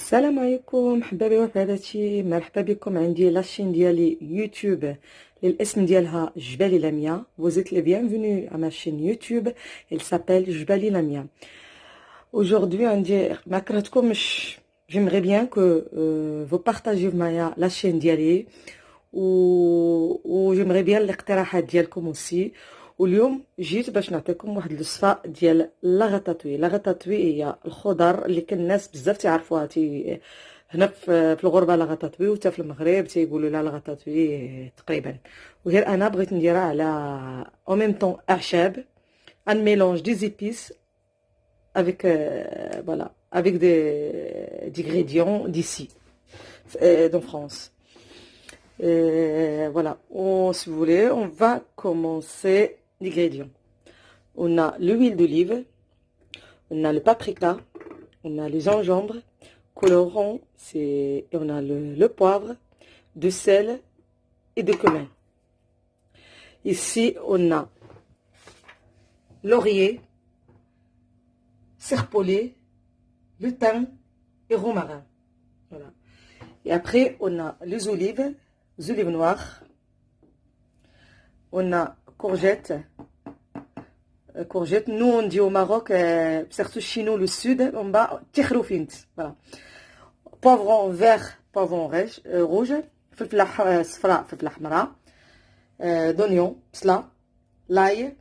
السلام عليكم حبابي وفاداتي، مرحبا بكم عندي لاشين ديالي يوتيوب للاسم ديالها جبالي لميا. Vous êtes les bienvenus à ma chaîne YouTube, elle s'appelle جبالي لميا. Aujourd'hui عندي ما كرهتكمش، j'aimerais bien que vous partagez معايا la chaîne ديالي و j'aimerais bien الاقتراحات ديالكم aussi. واليوم جيت باش نعطيكم واحد الوصفه ديال لاغاتاتوي هي الخضر اللي كان الناس بزاف تعرفوها هنا في الغربه لاغاتاتوي، وحتى في المغرب تيقولوا لها لاغاتاتوي تقريبا. وغير انا بغيت نديرها على او ميم طون اعشاب، ان ميلونج دي زيبيس avec voilà avec des ingrédients d'ici en France. Voilà, si vous voulez, on va commencer l'ingrédient. On a l'huile d'olive, on a le paprika, on a les gingembre, colorant, et on a le poivre, du sel et du cumin. Ici, on a laurier, serpolet, le thym et romarin. Voilà. Et après, on a les olives noires. On a courgettes. Nous on dit au Maroc, surtout chez nous, le sud, on va tikhroufint. Voilà. Poivron vert, poivron rouge, فلفلة صفراء فلفلة حمراء, d'oignon, cela, l'ail,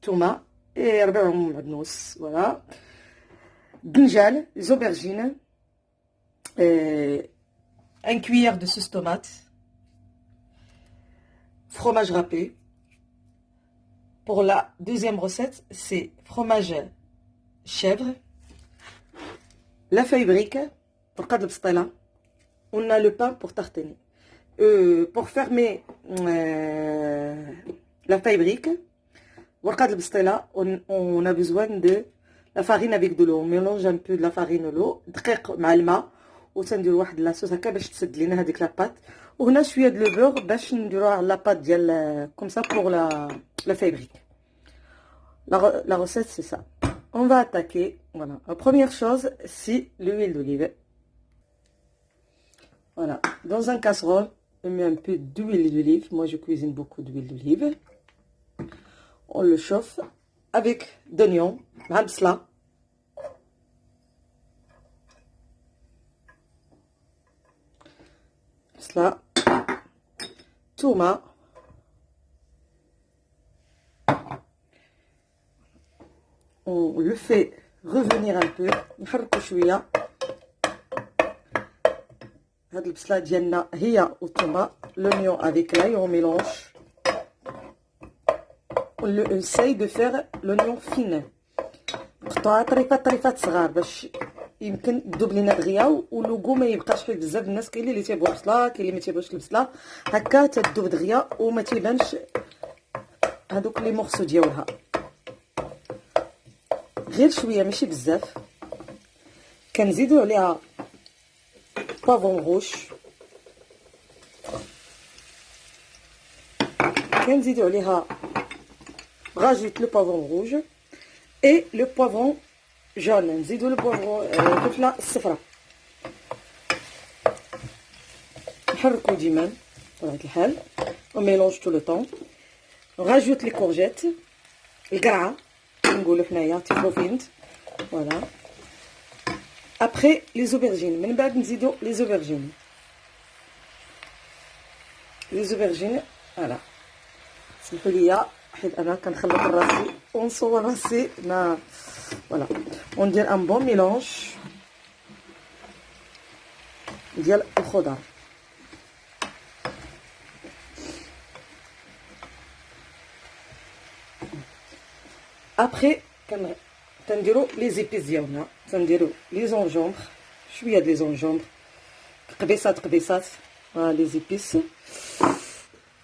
tomate et ربيع معدنوس. Voilà. Brinjal, les aubergines, une cuillère de sauce tomate, fromage râpé. Pour la deuxième recette, c'est fromage chèvre, la feuille brique, pour cadre de on a le pain pour tartiner. Pour fermer la feuille brique, on a besoin de la farine avec de l'eau. On mélange un peu de la farine et l'eau, دقيق مع الماء، وتنديروا واحد لاصوص هكا باش تسد لينا هذيك لاباط. وهنا شويه د لو بور باش نديروها على لاباط ديال كوم سا pour la fabrique. La recette c'est ça. On va attaquer. Voilà. La première chose, c'est l'huile d'olive. Voilà. Dans un casserole, on met un peu d'huile d'olive. Moi, je cuisine beaucoup d'huile d'olive. On le chauffe avec d'oignons, cela. Cela. Tomate. On le fait revenir un peu. نحركو شويه. هاد البصله ديالنا هي والطوماط، l'oignon avec l'ail, on mélange. On essaye de faire l'oignon fine. نقطعوها طريفات صغار باش يمكن تذوب لينا دغيا ولوغو ما يبقاش فيه بزاف. الناس كاين اللي تيبغوا البصله، كاين اللي ما تيبغوش البصله، هكا تذوب دغيا وما تيبانش هذوك لي مورسو ديالها. غير شويه ماشي بزاف. كنزيدو عليها بافون روج، كنزيدو عليها راجوت لو بافون روج et le poivron jaune. نزيدو لو بافون الفلفله الصفراء، نحركو ديما بطبيعة الحال. on mélange tout le temps. on rajoute les courgettes القرعه نقولوا حنايا تيفوفينت. voilà. après les aubergines. من بعد نزيدو les aubergines. voilà. سمحوا لي حيت انا كنخلط راسي ونصور راسي ما فوالا. وندير ان بون ميلونج ديال الخضر. ابخي كنديرو لي زيبيس ديالنا. كنديرو لي زونجومبر، شويه ديال لي زونجومبر، قبيصات لي زيبيس.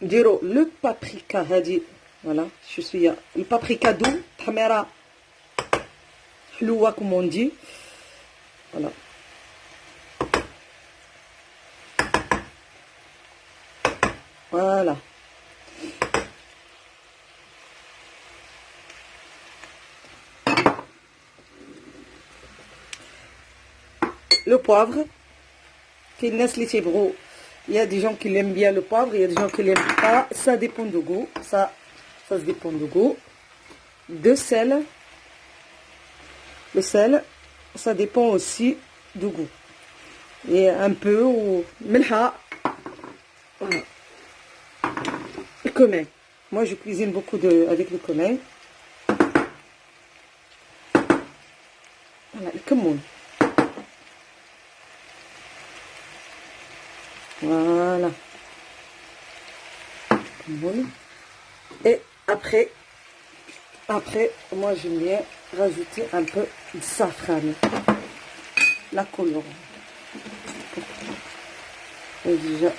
نديرو لو بابريكا هادي. فوالا شويه البابريكا دو تحميره حلوه كومون دي. فوالا. فوالا. le poivre. Il y a des gens qui aiment bien le poivre, il y a des gens qui l'aiment pas. Ça dépend du goût. Ça se dépend du goût. De sel. Le sel, ça dépend aussi du goût. Et un peu ou melha. Voilà. Le cumin. Moi, je cuisine beaucoup avec le cumin. Voilà, le cumin. Voilà. Et après, moi j'aime bien rajouter un peu de safran. La couleur. Et déjà.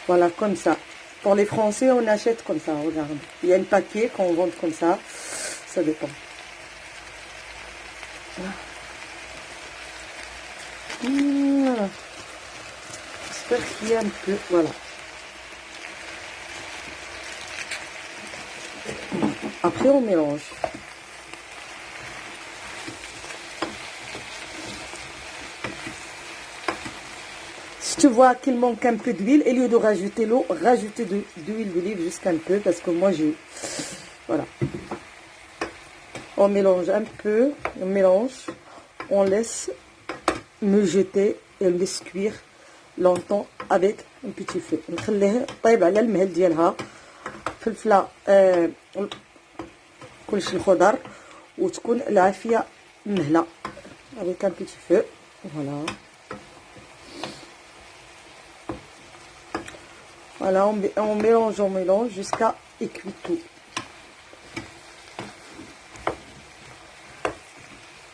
Voilà, comme ça. Pour les Français, on achète comme ça, regarde. Il y a un paquet qu'on vend comme ça. Ça dépend. Voilà. J'espère qu'il y a un peu. Voilà. Après, on mélange. Si tu vois qu'il manque un peu d'huile, au lieu de rajouter l'eau, rajoutez de l'huile d'olive juste un peu, parce que moi j'ai... Voilà. On mélange un peu, on mélange, on laisse mijoter et on laisse cuire longtemps avec un petit feu. نخليه طيب على المهل ديالها فلفله كلشي الخضر وتكون العافيه مهله avec un petit feu. Voilà. Voilà, on mélange jusqu'à cuire tout.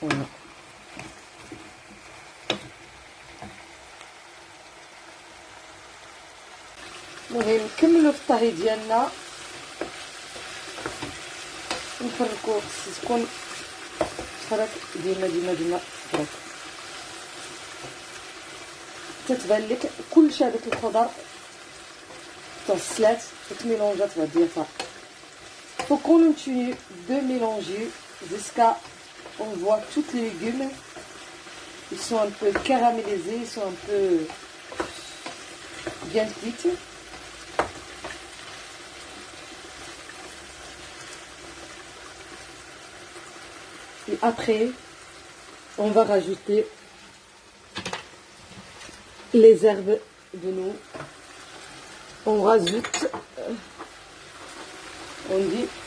Voilà. المهم نكملوا في الطهي ديالنا نفركو خص تكون تفرك ديما تفرك تتبان لك كلشي هذاك الخضر تغسلات وتميلونجات غادي صافي. Faut continuer de mélanger jusqu'à on voit tous les légumes. Ils sont un peu caramélisés, ils sont un peu bien cuits. Et après, on va rajouter les herbes de nous. On rajoute,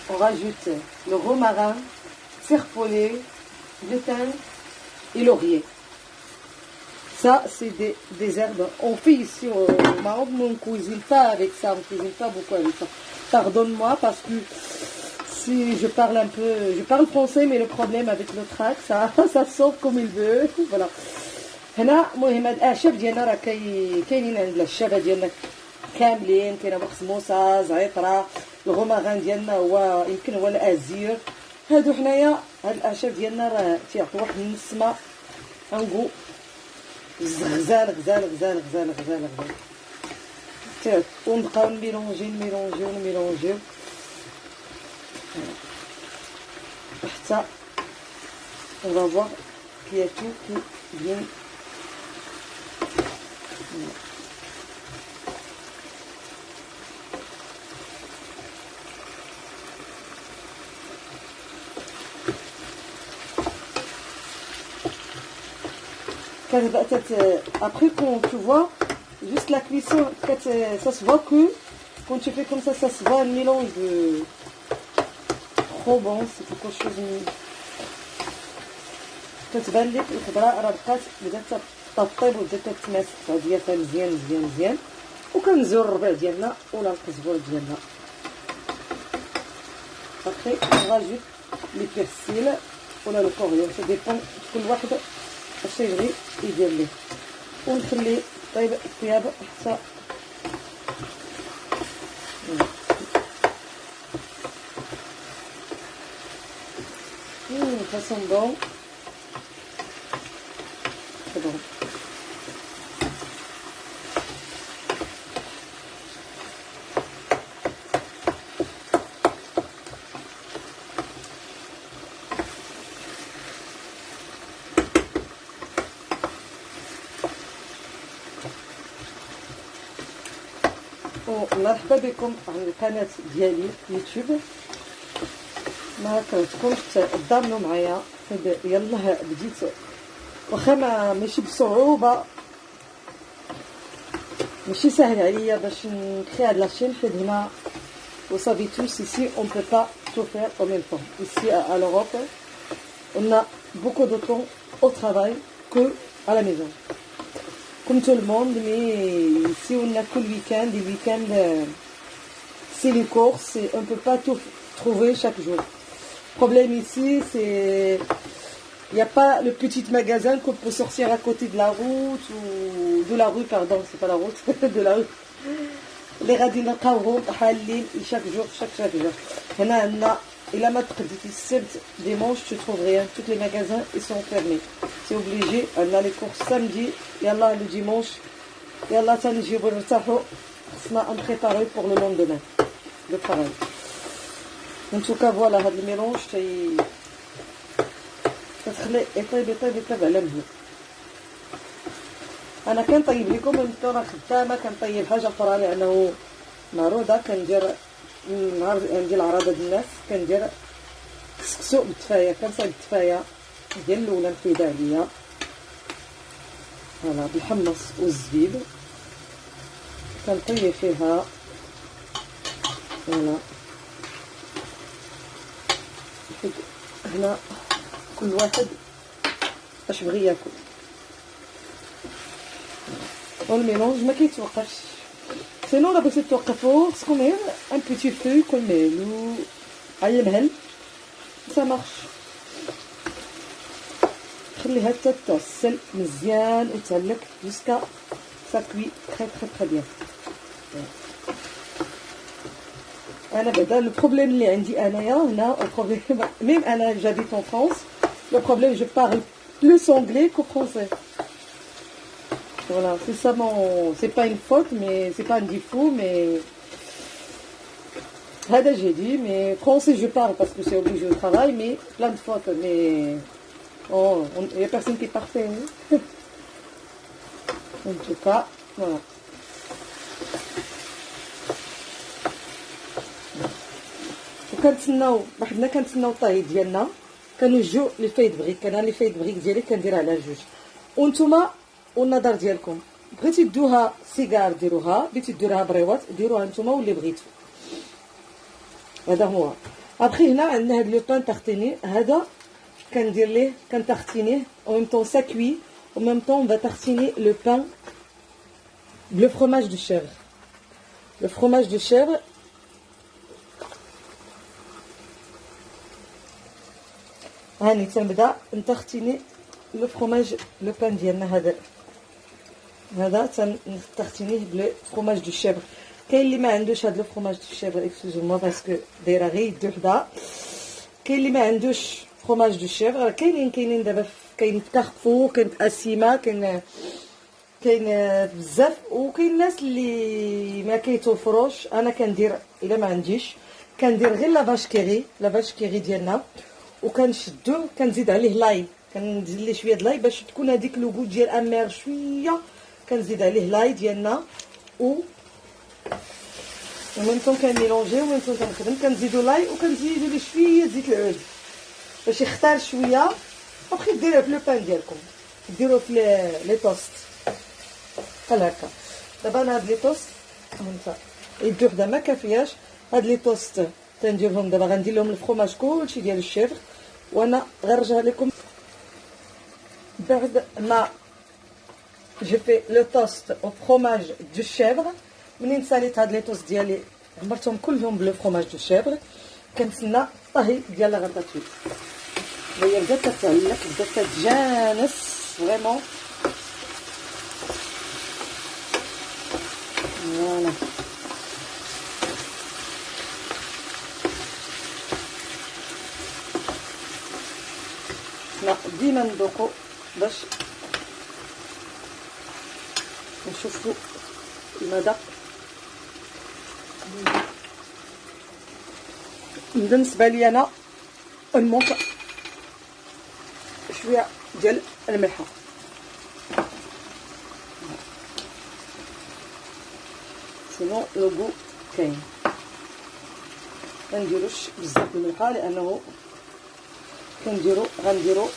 on rajoute le romarin, serpolet, le thym et laurier. Ça, c'est des herbes. On fait ici au Maroc, mais on ne cuisine pas avec ça. On ne cuisine pas beaucoup avec ça. Pardonne-moi parce que si je parle un peu... Je parle français, mais le problème avec le trac, ça sort comme il veut. Voilà. هنا مهم هاد الاعشاب ديالنا راه كاينين عند الشابه ديالنا كاملين. كاينه بقسموسه زعتره الغوماغان ديالنا هو يمكن هو الازير. هادو حنايا هاد الاعشاب ديالنا راه تيعطيو واحد النسمه انغو غزال غزال غزال غزال غزال غزال. ونبقاو نميلونجيو حتى on va voir qu'il y a tout qui vient. Après quand tu vois juste la cuisson, ça se voit que quand tu fais comme ça se voit un mélange de trop bon, c'est quelque chose de... كتبان لك الخضره راه بقات بدات تطيب وبدات تتماسك ديالها مزيان وكنزيو الربيع ديالنا ولا القزبور ديالنا. ابخي نراجيت لي بيرسيل ولا لو كوريون سي ديبون كل واحد اش يبغي يدير ليه ونخليه طيب الطياب حتى façon bon. C'est bon. ومرحبا بكم على القناه ديالي في يوتيوب. ما كرهتكمش تضامنوا معايا. يلا بديت واخا ماشي بصعوبه، ماشي سهل عليا باش نكري هاد لاشين حيت هنا vous savez tous ici on peut pas tout faire en même temps. Ici à l'Europe on a beaucoup de temps au travail que à la maison comme tout le monde, mais ici on a que le week-end. Les week-ends c'est les courses et on peut pas tout trouver chaque jour. Le problème ici c'est il n'y a pas le petit magasin qu'on peut sortir à côté de la route ou de la rue, pardon, c'est pas la route, de la rue. Les غادي نلقاوهم حالين chaque jour. هنا عندنا إلا ما تقديتي السبت dimanche tu trouves rien, tous les magasins ils sont fermés. C'est obligé. عندنا les courses samedi, يلا le dimanche يلا تنجيبو نرتاحو. خصنا ان بريباري pour le lendemain de travail. En tout cas voilà هاد الميلونج كتخلي يطيب على مهله. انا كنطيب لكم من راه خدامه كنطيب حاجه اخرى لانه معروضه. كندير نهار عندي العراضه ديال الناس كندير كسكسو بالدفايه. كنصايب الدفايه ديال الاولى مفيده عليا فوالا بالحمص والزبيب كنطيب فيها فوالا. هنا كل واحد اش بغي ياكل. والميلونج ما كيتوقفش. سينو لا بغيتي توقفو خصكم غير ان بيتي فو يكون مهلو على المهل سا مارش. خليها حتى تغسل مزيان وتهلك جوسكا سا كوي تري تري تري بيان. انا بعدا لو بروبليم اللي عندي انايا هنا البروبليم ميم انا جابيت en France. Le problème, je parle plus anglais qu'au français. Voilà, c'est ça mon... C'est pas une faute, mais c'est pas un défaut, mais... Hada j'ai dit, mais français je parle parce que c'est obligé au travail, mais plein de fautes, mais... Oh, il y a personne qui est parfait. Hein. En tout cas, voilà. وكنتسناو وحدنا كنتسناو الطهي ديالنا. كنوجو لي فايد بريك. انا لي فايد بريك ديالي كندير على جوج. وانتوما والنظر ديالكم بغيتي ديروها سيجار ديروها، بغيتي ديروها بريوات ديروها انتوما واللي بغيتو. هذا هو. ابخي هنا عندنا هاد لو بان تارتيني. هذا كندير ليه كنتارتينيه او ميم طون سا كوي او ميم طون فا تارتيني لو بان بلو فرomage دو chèvre. لو فرomage دو chèvre هاني تنبدا نتختيني لو فروماج لو بان ديالنا. هذا تنختينيه بلو فروماج دو شيفر. كاين اللي ما عندوش هذا لو فروماج دو شيفر اكسكوزو موا باسكو دايره غير يدو حدا. كاين اللي ما عندوش فروماج دو شيفر. كاينين دابا كاين في كارفور، كاين في اسيما، كاين بزاف. وكاين الناس اللي ما كيتوفروش. انا كندير الا ما عنديش كندير غير لافاش كيري ديالنا وكنشدو كنزيد عليه لاي. كنزيد ليه شويه د لاي باش تكون هذيك لو غو ديال امير شويه. كنزيد عليه لاي ديالنا ومن طون كنميلونجي ومن طون كنخدم كنزيدو لاي وكنزيدو ليه شويه زيت العود باش يختار شويه. وبخي ديروه في لو بان ديالكم ديروه في لي توست بحال هكا. دابا انا هاد لي توست هانتا يدو حدا ما كافياش. هاد لي توست تنديرهم دابا غندير لهم الفرomage كلشي ديال الشيفر وانا غنرجع لكم بعد ما جو في لو توست او فرomage دو شيفر. منين ساليت هاد لي توست ديالي عمرتهم كلهم بلو فرomage دو شيفر كنتسنى الطهي ديال لا غاتاتوي. هي بدات تتعلق بدات تتجانس فريمون. فوالا ديما ندوقو باش نشوفو المذاق. بالنسبه لي انا نمونط شويه ديال الملحه. سينو لو غو كاين. منديروش بزاف الملحه لانه غنديرو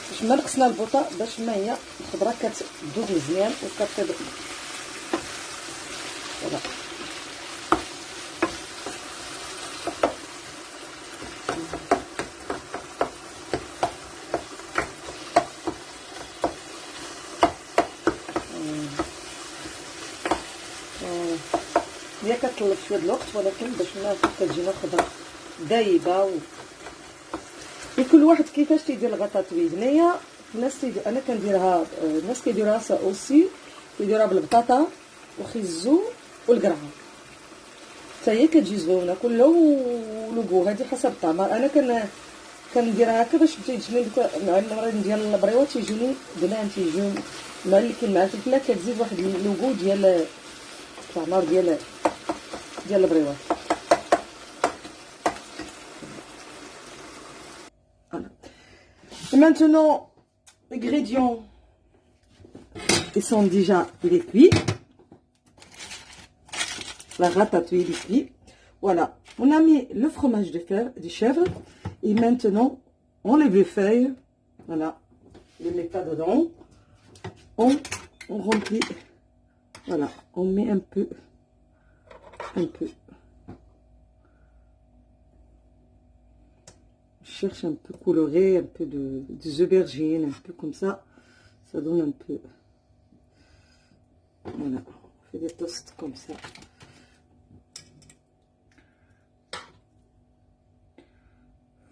باش ما نقصنا البوطه، باش ما هي الخضره كتذوب مزيان وكتطيب. فوالا هي كتطلب شويه د الوقت، ولكن باش ما كتجينا الخضره دايبه وكل واحد كيفاش تيدير الغطاتوي. هنايا الناس انا كنديرها، الناس كيديروها اوسي، كيديروها بالبطاطا وخيزو والقرعه، حتى هي كتجي زوينه كلها ولوغو. هذه حسب الطعم. انا كنديرها هكا باش تيجيني مع المرين ديال البريوات تيجوني بنان، تيجيو مع مع الفلفله كتزيد واحد اللوغو ديال الطعمار ديال البريوات. Et maintenant, les ingrédients, ils sont déjà cuits. La ratatouille est cuite. Voilà, on a mis le fromage de chèvre. Et maintenant, on lève les feuilles. Voilà, on les met pas dedans. On remplit. Voilà, on met un peu. Je cherche un peu coloré, un peu des aubergines, un peu comme ça. Ça donne un peu. Voilà, on fait des toasts comme ça.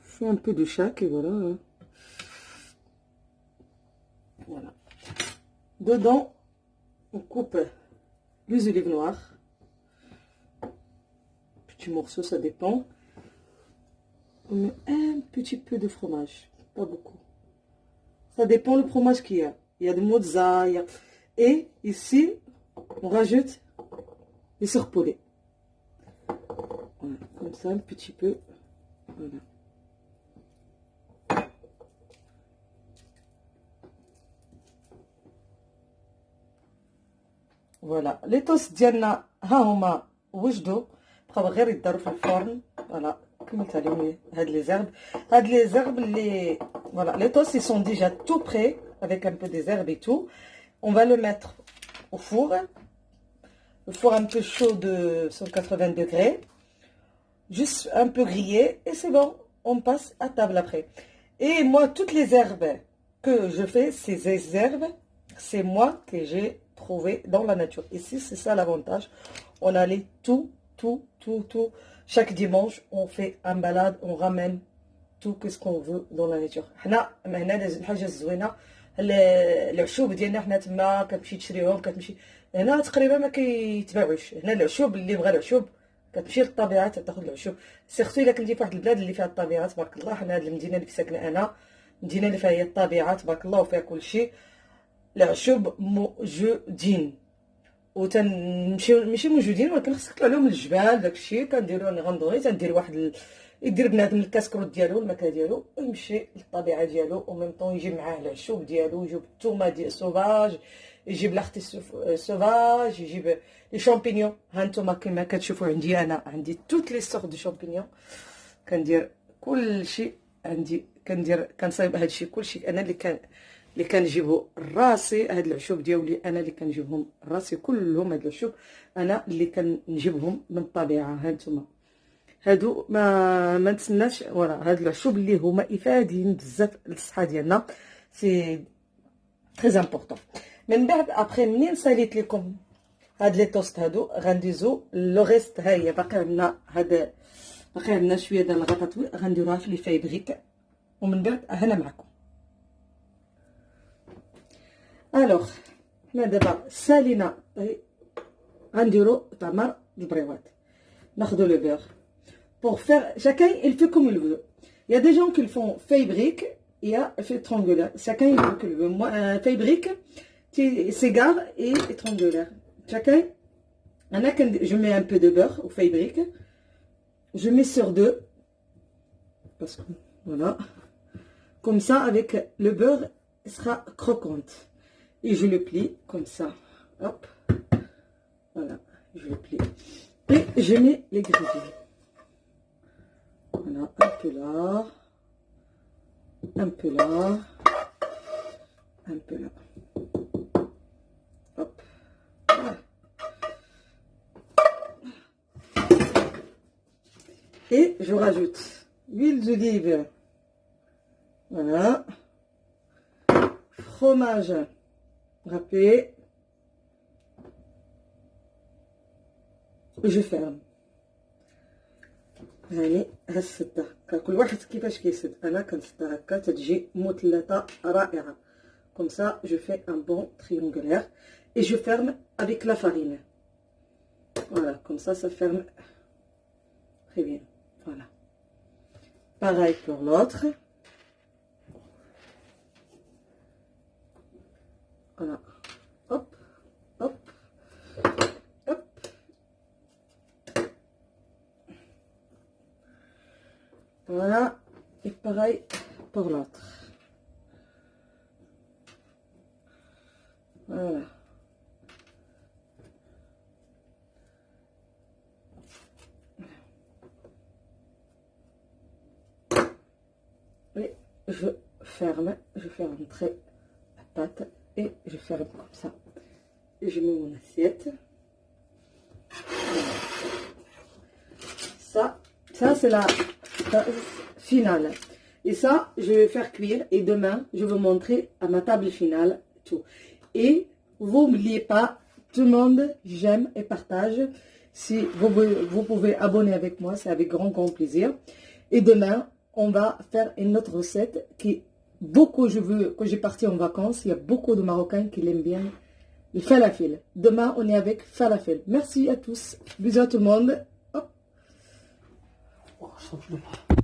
Je fais un peu de chaque et voilà. Voilà. Dedans, on coupe les olives noires. Petit morceau, ça dépend. On met un petit peu de fromage, pas beaucoup. Ça dépend le fromage qu'il y a. Il y a de mozzarella. Et ici, on rajoute les serpolets. Voilà, comme ça, un petit peu. Voilà. Voilà. Les toasts ديالنا ها هما وجدوا، بقاو غير يداروا في الفرن. فوالا كملت عليهم هاد لي زرب اللي voilà, les toasts ils sont déjà tout prêts avec un peu des herbes et tout. On va le mettre au four, le four un peu chaud de 180 degrés, juste un peu grillé et c'est bon. On passe à table après. Et moi, toutes les herbes que je fais, ces herbes, c'est moi que j'ai trouvé dans la nature. Ici, c'est ça l'avantage. On allait tout. Chaque dimanche, on fait un balade, on ramène tout ce qu'on veut dans la nature. هنا الحاجه الزوينه العشوب ديالنا حنا تما كتمشي تشريهم، كتمشي هنا تقريبا ما كيتباعوش. هنا العشوب اللي بغى العشوب كتمشي للطبيعه تاخذ العشوب، سيرتو الا كنتي في واحد البلاد اللي فيها الطبيعه تبارك الله. حنا هاد المدينه اللي ساكنه انا، مدينه اللي فيها هي الطبيعه تبارك الله وفيها كلشي. العشوب موجودين وتنمشيو ماشي موجودين، ولكن خصك تطلع لهم الجبال داكشي. كنديرو غندوري، تندير واحد يدير بنادم الكاسكروت ديالو الماكله ديالو ويمشي للطبيعه ديالو، او ميم طون يجيب معاه العشوب ديالو، يجيب الثومه ديال سوفاج، يجيب لاختي سوفاج، يجيب لي شامبينيون. ها نتوما كما كتشوفوا عندي انا عندي توت لي سورت دو شامبينيون. كندير كلشي عندي، كنصايب هادشي كلشي انا اللي كنجيبو راسي. هاد العشوب ديالي انا اللي كنجيبهم راسي كلهم. هاد العشوب انا اللي كنجيبهم من الطبيعه. ها نتوما هادو ما نتسناش. ورا هاد العشوب اللي هما افادين بزاف للصحه ديالنا، سي تري امبورطون. من بعد ابري منين ساليت لكم هاد لي توست هادو غنديزو لو ريست. ها هي باقي عندنا شويه ديال الغطاطوي غنديروها في لي فايبريك، ومن بعد هنا معكم. الوغ حنا دابا سالينا، غنديرو طعمر البريوات. ناخدو لو بيغ pour faire chacun il fait comme il veut. Il y a des gens qui le font feuille brique, il y a fait triangulaire. Chacun il veut qu'il veut. Moi feuille brique, cigare et triangulaire. Chacun. Je mets un peu de beurre au feuille brique. Je mets sur deux parce que voilà, comme ça avec le beurre il sera croquante. et je le plie comme ça. Hop, voilà, je le plie. Et je mets les gravures. Voilà, un peu là, un peu là, un peu là. Hop, voilà. Et je rajoute l'huile d'olive. Voilà. Fromage râpé. Je ferme. يعني هالسدة كل واحد كيفاش كيسد انا كنسدها هكا تتجي مثلثه رائعه comme ça je fais un bon triangulaire et je ferme avec la farine. Voilà, comme ça ferme très bien. Voilà, pareil pour l'autre. Voilà, hop hop hop. Voilà, et pareil pour l'autre. Voilà. Et je ferme très la pâte et je ferme comme ça. Et je mets mon assiette. Ça c'est la finale. Et ça, je vais faire cuire et demain, je vais vous montrer à ma table finale tout. Et vous n'oubliez pas, tout le monde, j'aime et partage. Si vous pouvez abonner avec moi, c'est avec grand plaisir. Et demain, on va faire une autre recette qui beaucoup, je veux que j'ai parti en vacances. Il y a beaucoup de Marocains qui l'aiment bien. Le falafel. Demain, on est avec falafel. Merci à tous. Bisous à tout le monde. Hop. Oh, je change de pas.